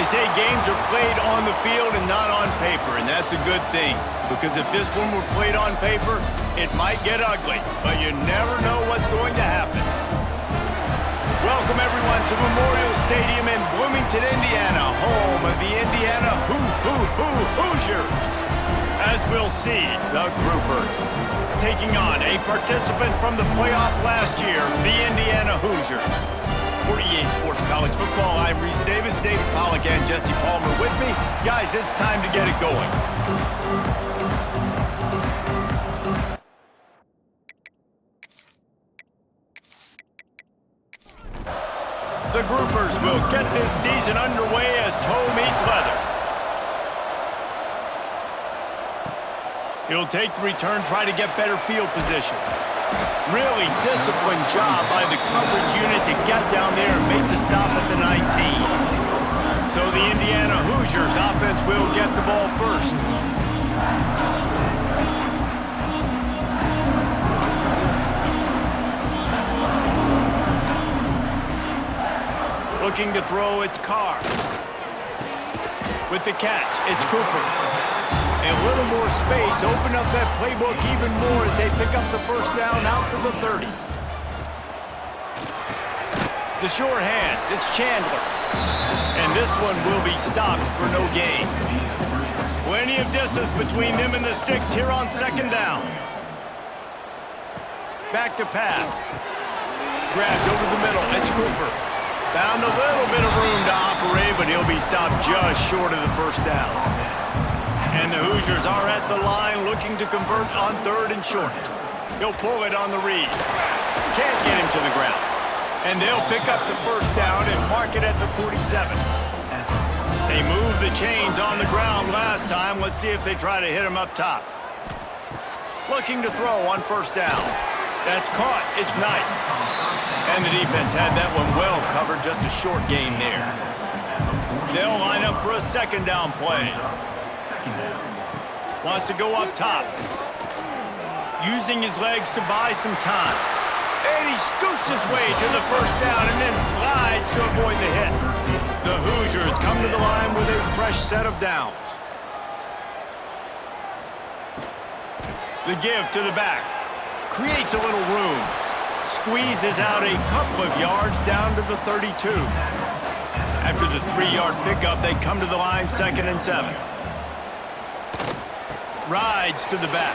say games are played on the field and not on paper, and that's a good thing. Because if this one were played on paper, it might get ugly, but you never know what's going to happen. Welcome, everyone, to Memorial Stadium in Bloomington, Indiana, home of the Indiana Hoosiers. As we'll see, the Groupers taking on a participant from the playoff last year, the Indiana Hoosiers. For EA Sports College Football, I'm Reese Davis, David Pollack, and Jesse Palmer with me. Guys, it's time to get it going. The Groupers will get this season underway as toe meets leather. He'll take the return, try to get better field position. Really disciplined job by the coverage unit to get down there and make the stop at the 19. So the Indiana Hoosiers offense will get the ball first. Looking to throw, it's Carr. With the catch, it's Cooper. A little more space, open up that playbook even more as they pick up the first down out to the 30. The short hands, it's Chandler. And this one will be stopped for no gain. Plenty of distance between them and the sticks here on second down. Back to pass. Grabbed over the middle, it's Cooper. Found a little bit of room to operate, but he'll be stopped just short of the first down. And the Hoosiers are at the line looking to convert on third and short. He'll pull it on the read. Can't get him to the ground. And they'll pick up the first down and mark it at the 47. They moved the chains on the ground last time. Let's see if they try to hit him up top. Looking to throw on first down. That's caught. It's Knight. And the defense had that one well covered, just a short gain there. They'll line up for a second down play. Wants to go up top. Using his legs to buy some time. And he scoots his way to the first down and then slides to avoid the hit. The Hoosiers come to the line with a fresh set of downs. The give to the back. Creates a little room. Squeezes out a couple of yards down to the 32. After the 3-yard pickup, they come to the line 2nd and 7. Rides to the back.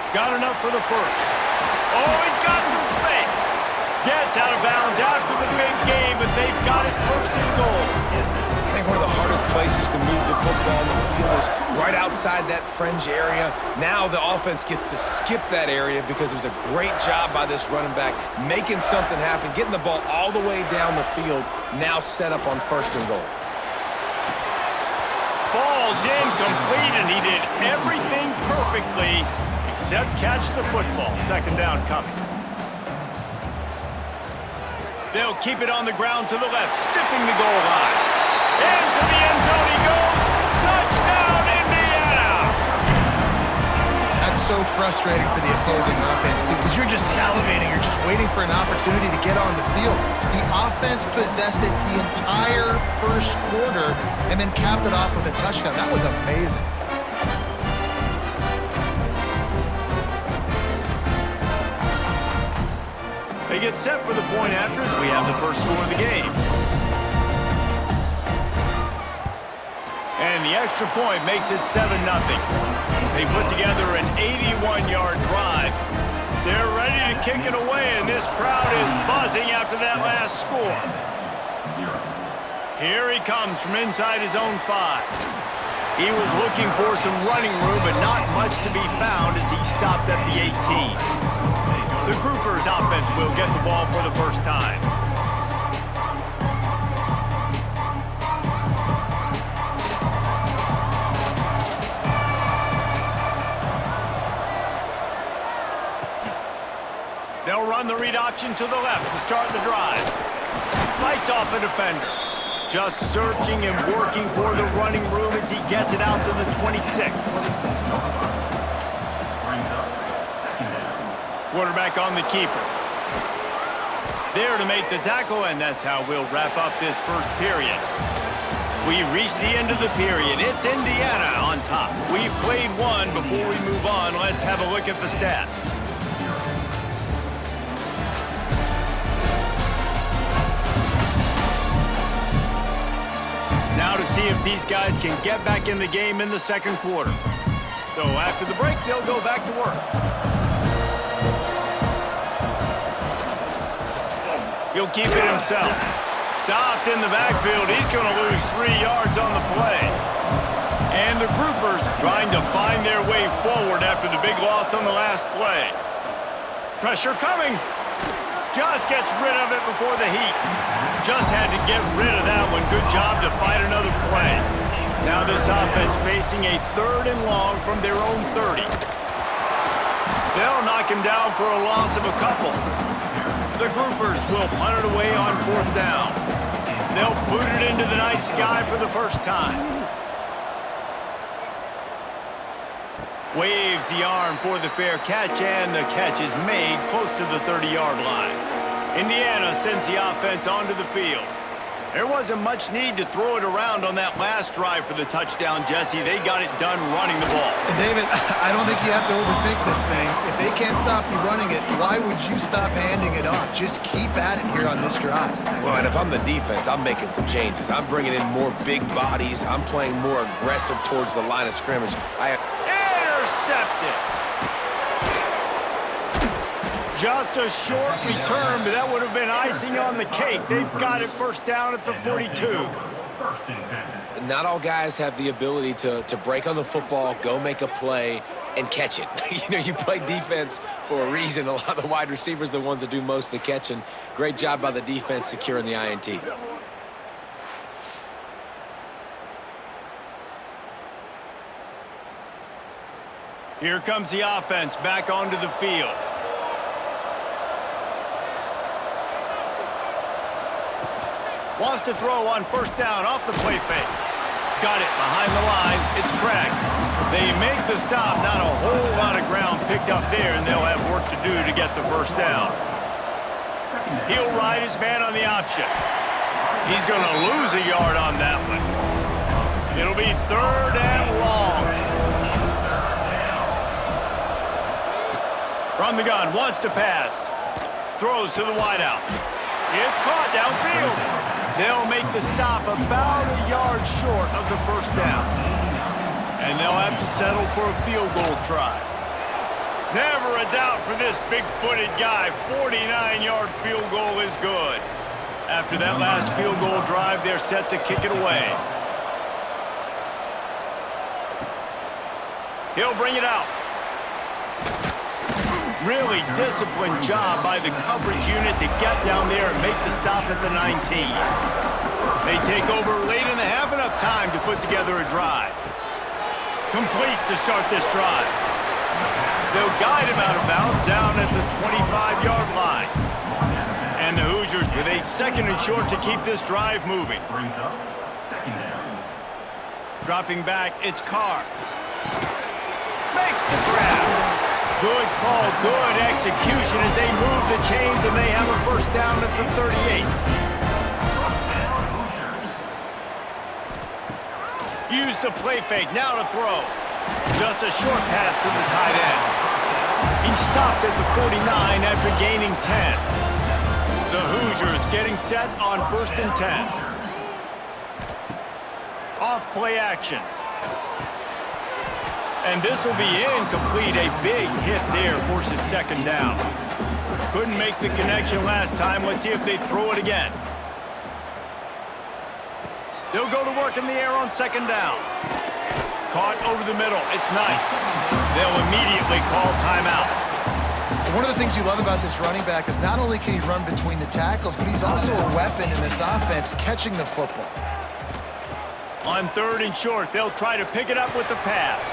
Got enough for the first. Oh, he's got some space. Gets out of bounds after the big game, but they've got it first and goal. I think one of the hardest places to move the football on the field is right outside that fringe area. Now the offense gets to skip that area because it was a great job by this running back, making something happen, getting the ball all the way down the field, now set up on first and goal. Falls incomplete, and he did everything perfectly except catch the football. Second down coming. They'll keep it on the ground to the left, stiffing the goal line. Into the end zone he goes. Touchdown, Indiana! That's so frustrating for the opposing offense, too, because you're just salivating. You're just waiting for an opportunity to get on the field. The offense possessed it the entire first quarter and then capped it off with a touchdown. That was amazing. They get set for the point after as we have the first score of the game. And the extra point makes it 7-0. They put together an 81-yard drive. They're ready to kick it away, and this crowd is buzzing after that last score. Here he comes from inside his own 5. He was looking for some running room, but not much to be found as he stopped at the 18. The Groupers offense will get the ball for the first time. They'll run the read option to the left to start the drive. Fights off a defender. Just searching and working for the running room as he gets it out to the 26. Quarterback on the keeper. there to make the tackle, and that's how we'll wrap up this first period. We've reached the end of the period. It's Indiana on top. We've played one. Before we move on, let's have a look at the stats. Now to see if these guys can get back in the game in the second quarter. So after the break, they'll go back to work. He'll keep it himself. Stopped in the backfield. He's going to lose 3 yards on the play. And the groupers trying to find their way forward after the big loss on the last play. Pressure coming. Just gets rid of it before the heat. Just had to get rid of that one. Good job to fight another play. Now this offense facing a 3rd and long from their own 30. They'll knock him down for a loss of a couple. The groupers will punt it away on 4th down. They'll boot it into the night sky for the first time. Waves the arm for the fair catch, and the catch is made close to the 30-yard line. Indiana sends the offense onto the field. There wasn't much need to throw it around on that last drive for the touchdown, Jesse. They got it done running the ball. And David, I don't think you have to overthink this thing. If they can't stop you running it, why would you stop handing it off? Just keep at it here on this drive. Well, and if I'm the defense, I'm making some changes. I'm bringing in more big bodies. I'm playing more aggressive towards the line of scrimmage. Intercepted. Just a short return, but that would have been icing on the cake. They've got it first down at the 42. Not all guys have the ability to break on the football, go make a play, and catch it. You play defense for a reason. A lot of the wide receivers are the ones that do most of the catching. Great job by the defense securing the INT. Here comes the offense back onto the field. Wants to throw on first down off the play fake. Got it behind the line. It's Craig. They make the stop. Not a whole lot of ground picked up there, and they'll have work to do to get the first down. He'll ride his man on the option. He's going to lose a yard on that one. It'll be 3rd and long. From the gun, wants to pass. Throws to the wideout. It's caught downfield. They'll make the stop about a yard short of the first down. And they'll have to settle for a field goal try. Never a doubt for this big-footed guy. 49-yard field goal is good. After that last field goal drive, they're set to kick it away. He'll bring it out. Really disciplined job by the coverage unit to get down there and make the stop at the 19. They take over late in the half, enough time to put together a drive. Complete to start this drive. They'll guide him out of bounds down at the 25-yard line. And the Hoosiers with a 2nd and short to keep this drive moving. Dropping back, it's Carr. Makes the grab. Good call, good execution as they move the chains, and they have a first down at the 38. Use the play fake, now to throw. Just a short pass to the tight end. He stopped at the 49 after gaining 10. The Hoosiers getting set on 1st and 10. Off play action. And this will be incomplete. A big hit there forces 2nd down. Couldn't make the connection last time. Let's see if they throw it again. They'll go to work in the air on 2nd down. Caught over the middle. It's Knight. They'll immediately call timeout. One of the things you love about this running back is not only can he run between the tackles, but he's also a weapon in this offense catching the football. On 3rd and short, they'll try to pick it up with the pass.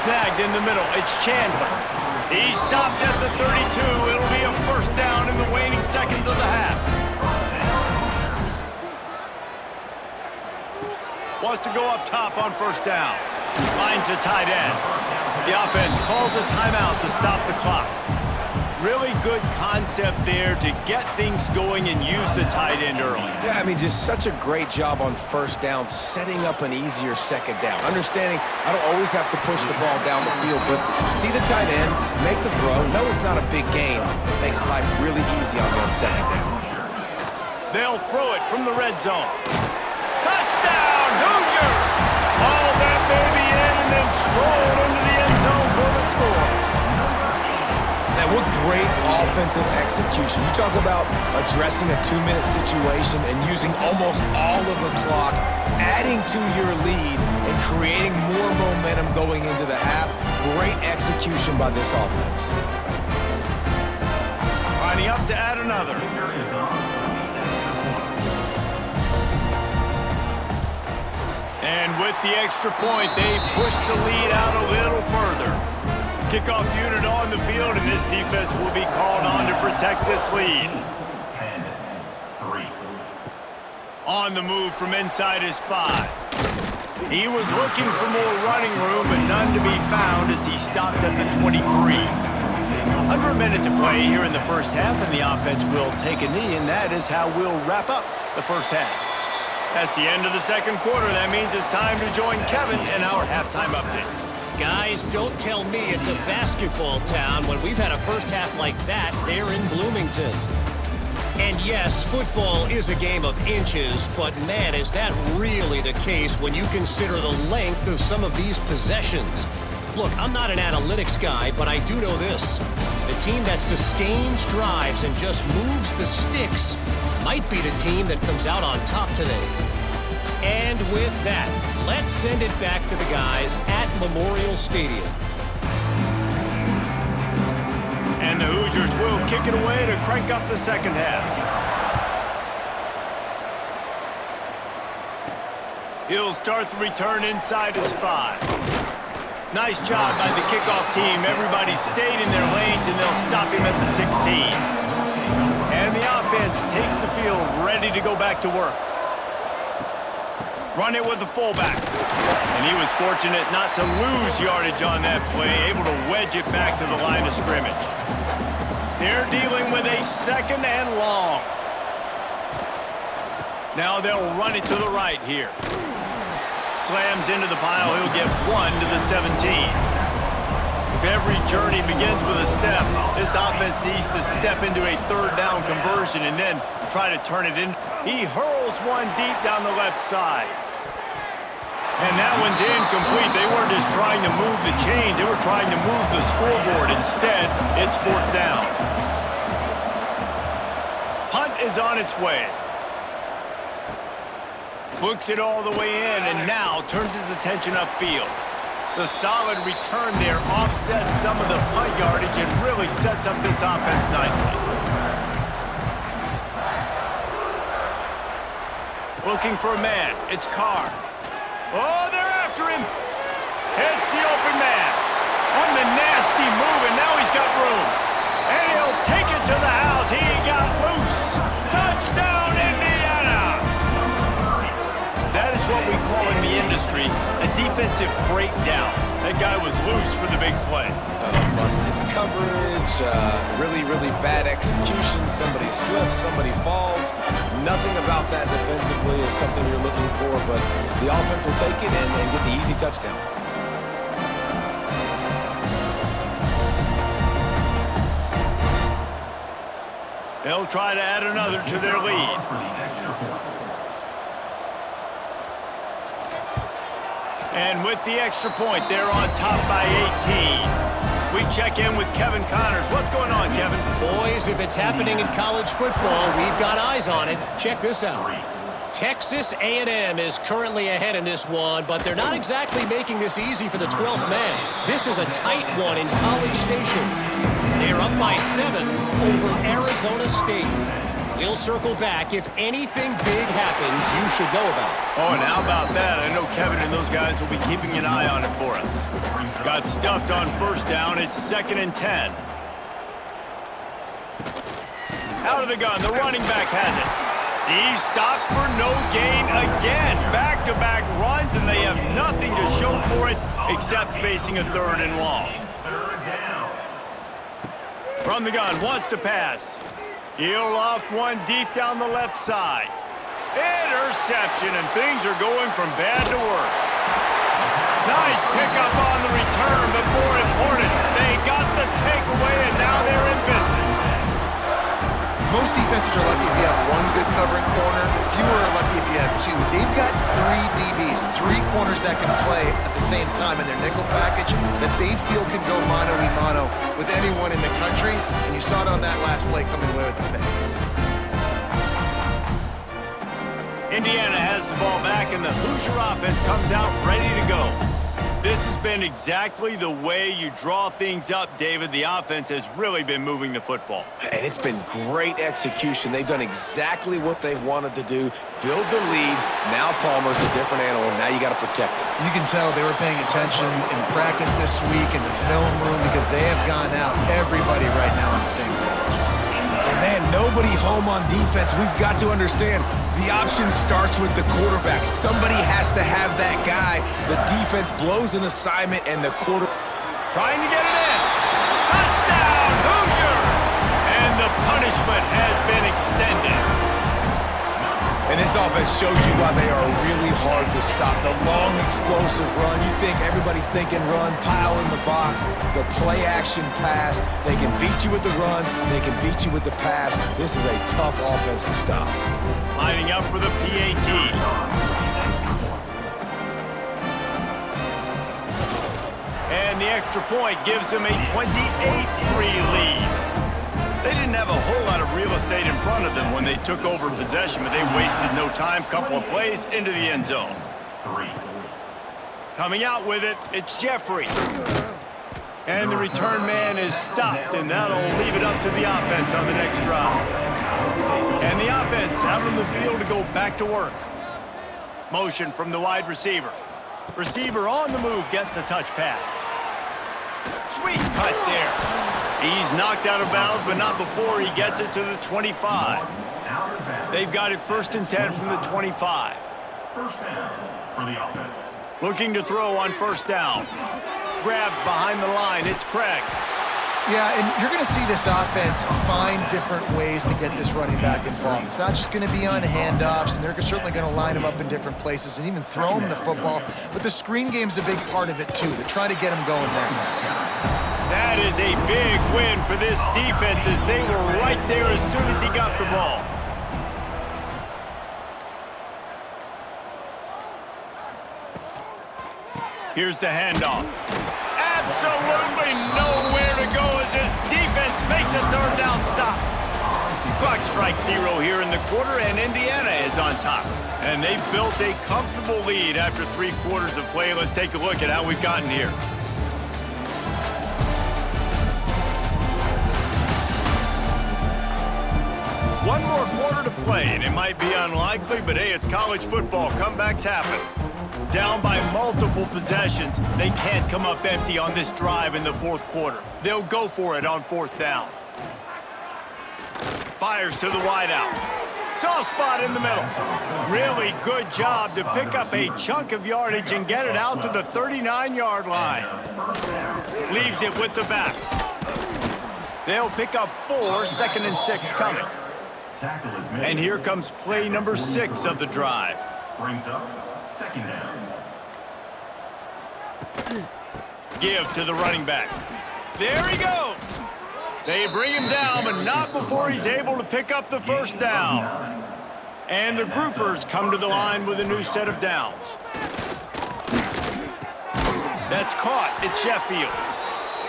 Snagged in the middle. It's Chandler. He stopped at the 32. It'll be a first down in the waning seconds of the half. Wants to go up top on first down. Finds the tight end. The offense calls a timeout to stop the clock. Really good concept there to get things going and use the tight end early. Yeah, I mean, just such a great job on first down, setting up an easier second down. Understanding I don't always have to push the ball down the field, but see the tight end, make the throw. No, it's not a big gain. Makes life really easy on that second down. They'll throw it from the red zone. Touchdown, Hoosiers! All that baby in and then strolled into the end zone for the score. Man, what great offensive execution. You talk about addressing a 2-minute situation and using almost all of the clock, adding to your lead and creating more momentum going into the half. Great execution by this offense. Lining up to add another. And with the extra point, they push the lead out a little further. Kickoff unit on the field, and this defense will be called on to protect this lead. On the move from inside his 5. He was looking for more running room, but none to be found as he stopped at the 23. Under a minute to play here in the first half, and the offense will take a knee, and that is how we'll wrap up the first half. That's the end of the second quarter. That means it's time to join Kevin in our halftime update. Guys, don't tell me it's a basketball town when we've had a first half like that there in Bloomington. And yes, football is a game of inches, but man, is that really the case when you consider the length of some of these possessions. Look, I'm not an analytics guy, but I do know this. The team that sustains drives and just moves the sticks might be the team that comes out on top today. And with that, let's send it back to the guys at Memorial Stadium. And the Hoosiers will kick it away to crank up the second half. He'll start the return inside his 5. Nice job by the kickoff team. Everybody stayed in their lanes, and they'll stop him at the 16. And the offense takes the field, ready to go back to work. Run it with the fullback. And he was fortunate not to lose yardage on that play, able to wedge it back to the line of scrimmage. They're dealing with a second and long. Now they'll run it to the right here. Slams into the pile. He'll get 1 to the 17. If every journey begins with a step, this offense needs to step into a third down conversion and then try to turn it in. He hurls one deep down the left side. And that one's incomplete. They weren't just trying to move the chains. They were trying to move the scoreboard. Instead, it's 4th down. Punt is on its way. Books it all the way in and now turns his attention upfield. The solid return there offsets some of the punt yardage and really sets up this offense nicely. Looking for a man. It's Carr. Oh, they're after him. Hits the open man. On the nasty move, and now he's got room. And he'll take it to the house. He got loose. Touchdown, Indiana! That is what we call in the industry a defensive breakdown. That guy was loose for the big play. Busted coverage, really, really bad execution. Somebody slips, somebody falls. Nothing about that defensively is something you're looking for, but the offense will take it and get the easy touchdown. They'll try to add another to their lead. And with the extra point, they're on top by 18. We check in with Kevin Connors. What's going on, Kevin? Boys, if it's happening in college football, we've got eyes on it. Check this out. Texas A&M is currently ahead in this one, but they're not exactly making this easy for the 12th man. This is a tight one in College Station. They're up by 7 over Arizona State. We'll circle back. If anything big happens, you should know about it. Oh, and how about that? I know Kevin and those guys will be keeping an eye on it for us. Got stuffed on first down. It's 2nd and 10. Out of the gun. The running back has it. He's stopped for no gain again. Back-to-back runs, and they have nothing to show for it except facing a 3rd and long. From the gun, wants to pass. He'll loft one deep down the left side. Interception, and things are going from bad to worse. Nice pickup on the return, but more important, they got the takeaway, and now they're in business. Most defenses are lucky if you have one good covering corner. Fewer are lucky if you have two. They've got 3 DBs, 3 corners that can play at the same time in their nickel package that they feel can go mano-a-mano with anyone in the country, and you saw it on that last play coming away with the pick. Indiana has the ball back, and the Hoosier offense comes out ready to go. This has been exactly the way you draw things up, David. The offense has really been moving the football. And it's been great execution. They've done exactly what they've wanted to do. Build the lead. Now Palmer's a different animal. Now you got to protect him. You can tell they were paying attention in practice this week in the film room because they have gone out, everybody right now on the same page. And man, nobody home on defense. We've got to understand the option starts with the quarterback. Somebody has to have that guy. The defense blows an assignment and the trying to get it in. Touchdown, Hoosiers! And the punishment has been extended. And this offense shows you why they are really hard to stop. The long, explosive run. You think everybody's thinking run, pile in the box, the play-action pass. They can beat you with the run. They can beat you with the pass. This is a tough offense to stop. Lining up for the PAT. And the extra point gives them a 28-3 lead. They didn't have a whole lot of real estate in front of them when they took over possession, but they wasted no time. Couple of plays into the end zone. Coming out with it, it's Jeffrey. And the return man is stopped, and that'll leave it up to the offense on the next drive. And the offense out on the field to go back to work. Motion from the wide receiver. Receiver on the move gets the touch pass. Sweet cut there. He's knocked out of bounds, but not before he gets it to the 25. They've got it 1st and 10 from the 25. First down for the offense. Looking to throw on 1st down. Grabbed behind the line. It's Craig. Yeah, and you're going to see this offense find different ways to get this running back involved. It's not just going to be on handoffs, and they're certainly going to line him up in different places and even throw him the football. But the screen game's a big part of it, too. They're trying to get him going there. That is a big win for this defense as they were right there as soon as he got the ball. Here's the handoff. Absolutely nowhere to go as this defense makes a 3rd down stop. Clock strikes 0 here in the quarter, and Indiana is on top. And they've built a comfortable lead after 3 quarters of play. Let's take a look at how we've gotten here. One more quarter to play, and it might be unlikely, but hey, it's college football. Comebacks happen. Down by multiple possessions, they can't come up empty on this drive in the 4th quarter. They'll go for it on 4th down. Fires to the wideout. Soft spot in the middle. Really good job to pick up a chunk of yardage and get it out to the 39-yard line. Leaves it with the back. They'll pick up 4, 2nd and 6 coming. And here comes play number 6 of the drive. Brings up 2nd down. Give to the running back. There he goes. They bring him down, but not before he's able to pick up the 1st down. And the groupers come to the line with a new set of downs. That's caught. It's Sheffield.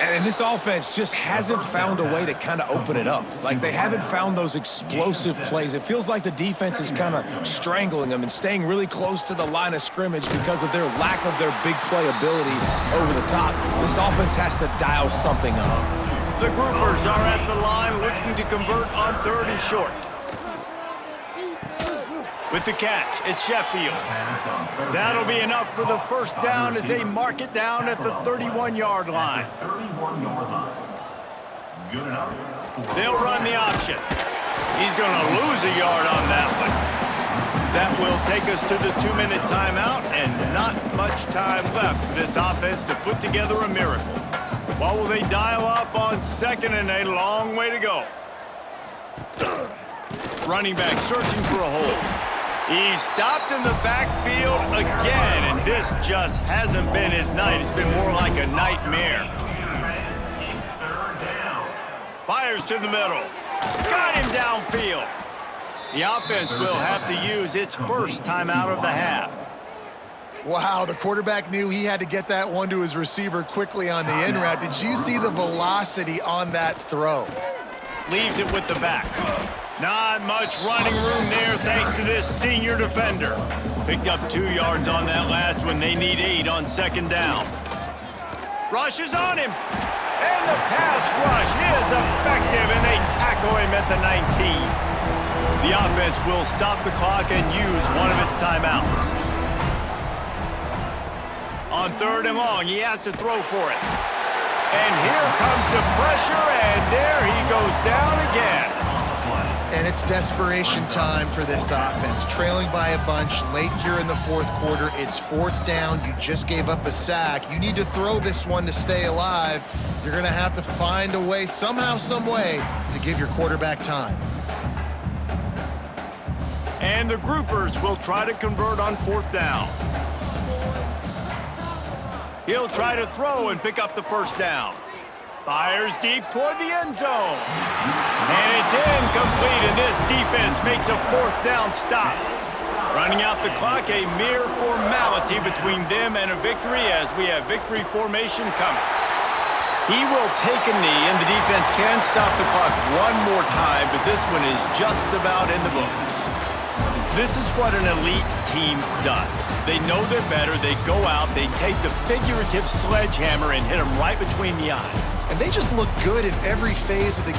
And this offense just hasn't found a way to kind of open it up. Like, they haven't found those explosive plays. It feels like the defense is kind of strangling them and staying really close to the line of scrimmage because of their lack of their big play ability over the top. This offense has to dial something up. The groupers are at the line looking to convert on 3rd and short. With the catch, it's Sheffield. That'll be enough for the 1st down as they mark it down at the 31-yard line. 31-yard line. Good enough. They'll run the option. He's going to lose a yard on that one. That will take us to the 2-minute timeout, and not much time left for this offense to put together a miracle. What will they dial up on second and a long way to go? Running back searching for a hole. He's stopped in the backfield again, and this just hasn't been his night. It's been more like a nightmare. Fires to the middle. Got him downfield. The offense will have to use its first timeout of the half. Wow, the quarterback knew he had to get that one to his receiver quickly on the in route. Did you see the velocity on that throw? Leaves it with the back. Not much running room there thanks to this senior defender. Picked up 2 yards on that last one. They need 8 on second down. Rushes on him. And the pass rush is effective, and they tackle him at the 19. The offense will stop the clock and use one of its timeouts. On third and long, he has to throw for it. And here comes the pressure, and there he goes down again. And it's desperation time for this offense. Trailing by a bunch late here in the fourth quarter. It's fourth down. You just gave up a sack. You need to throw this one to stay alive. You're going to have to find a way, somehow, some way, to give your quarterback time. And the groupers will try to convert on fourth down. He'll try to throw and pick up the first down. Fires deep toward the end zone. And it's incomplete, and this defense makes a fourth down stop. Running out the clock, a mere formality between them and a victory as we have victory formation coming. He will take a knee, and the defense can stop the clock one more time, but this one is just about in the books. This is what an elite team does. They know they're better. They go out, they take the figurative sledgehammer and hit them right between the eyes. And they just look good in every phase of the game.